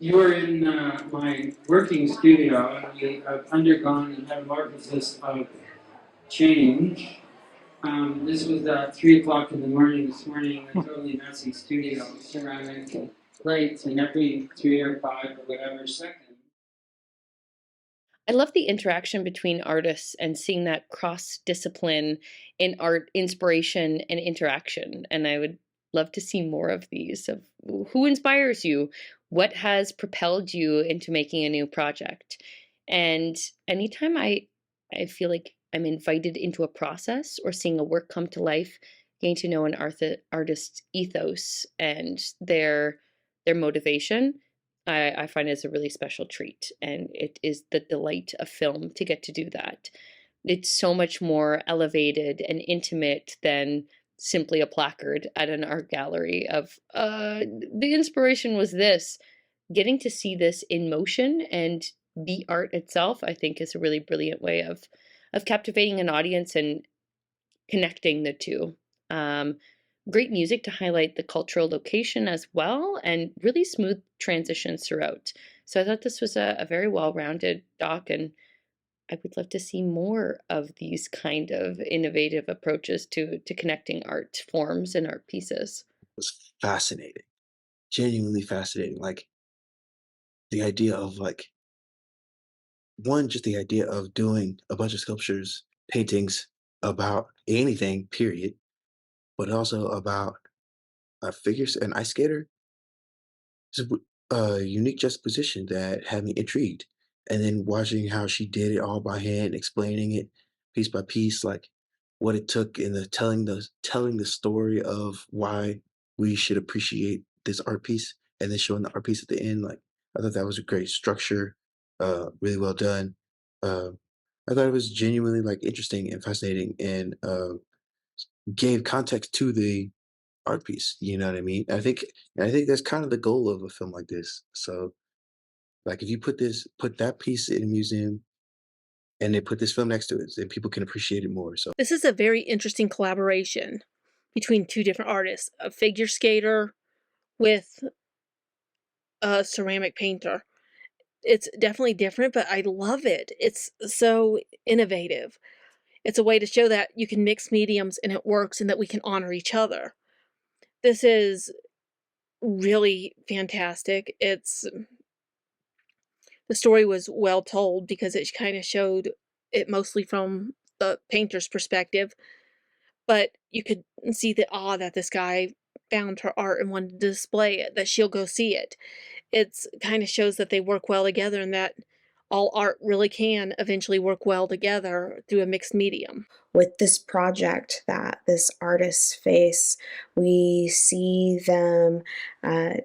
You were in my working studio, and we have undergone a metamorphosis of change. This was 3 o'clock in the morning this morning, a totally messy studio, ceramic plates, and every 3 or 5 or whatever second. I love the interaction between artists and seeing that cross discipline in art, inspiration and interaction. And I would love to see more of these. Of who inspires you? What has propelled you into making a new project? And anytime I feel like I'm invited into a process or seeing a work come to life, getting to know an artist's ethos and their motivation, I find it as a really special treat, and it is the delight of film to get to do that. It's so much more elevated and intimate than simply a placard at an art gallery of the inspiration was this. Getting to see this in motion and be art itself, I think, is a really brilliant way of captivating an audience and connecting the two. Um, Great music to highlight the cultural location as well, and really smooth transitions throughout. So I thought this was a very well-rounded doc, and I would love to see more of these kind of innovative approaches to connecting art forms and art pieces. Was fascinating, genuinely fascinating. Like the idea of like one, just the idea of doing a bunch of sculptures, paintings about anything, period, but also about figures, an ice skater. It's a unique juxtaposition that had me intrigued. And then watching how she did it all by hand, explaining it piece by piece, like what it took in the telling the story of why we should appreciate this art piece, and then showing the art piece at the end. Like I thought that was a great structure, really well done. Uh, I thought it was genuinely like interesting and fascinating, and gave context to the art piece, you know what I mean? I think that's kind of the goal of a film like this. So, like, if you put that piece in a museum and they put this film next to it, then people can appreciate it more. So, This is a very interesting collaboration between two different artists, a figure skater with a ceramic painter. It's definitely different, but I love it. It's so innovative. It's a way to show that you can mix mediums and it works and that we can honor each other. This is really fantastic. The story was well told because it kind of showed it mostly from the painter's perspective, but you could see the awe that this guy found her art and wanted to display it, that she'll go see it. It's kind of shows that they work well together and that all art really can eventually work well together through a mixed medium. With this project that this artists face, we see them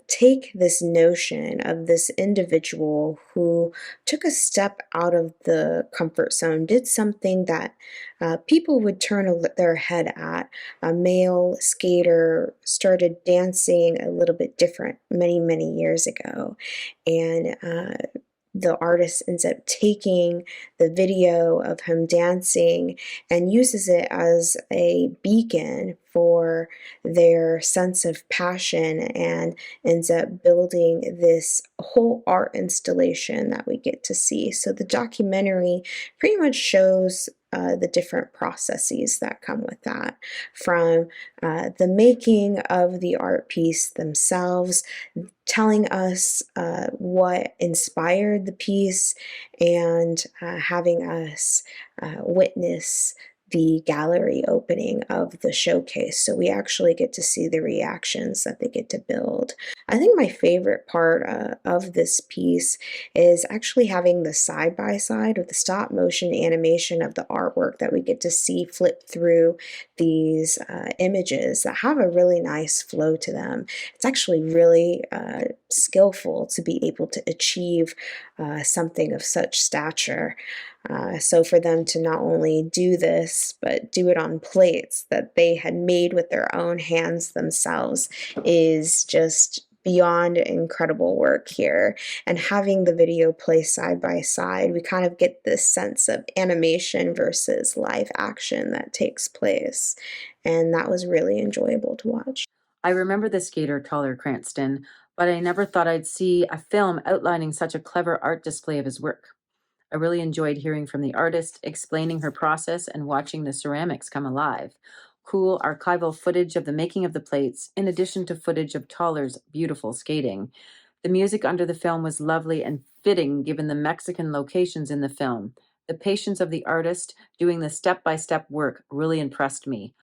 take this notion of this individual who took a step out of the comfort zone, did something that people would turn their head at. A male skater started dancing a little bit different many, many years ago. And the artist ends up taking the video of him dancing and uses it as a beacon for their sense of passion, and ends up building this whole art installation that we get to see. So the documentary pretty much shows the different processes that come with that, from the making of the art piece themselves, telling us what inspired the piece, and having us witness the gallery opening of the showcase. So we actually get to see the reactions that they get to build. I think my favorite part of this piece is actually having the side-by-side of the stop motion animation of the artwork that we get to see flip through these images that have a really nice flow to them. It's actually really skillful to be able to achieve something of such stature. So for them to not only do this, but do it on plates that they had made with their own hands themselves is just beyond incredible work here. And having the video play side by side, we kind of get this sense of animation versus live action that takes place. And that was really enjoyable to watch. I remember the skater Toller Cranston, but I never thought I'd see a film outlining such a clever art display of his work. I really enjoyed hearing from the artist, explaining her process, and watching the ceramics come alive. Cool archival footage of the making of the plates, in addition to footage of Toller's beautiful skating. The music under the film was lovely and fitting given the Mexican locations in the film. The patience of the artist doing the step-by-step work really impressed me.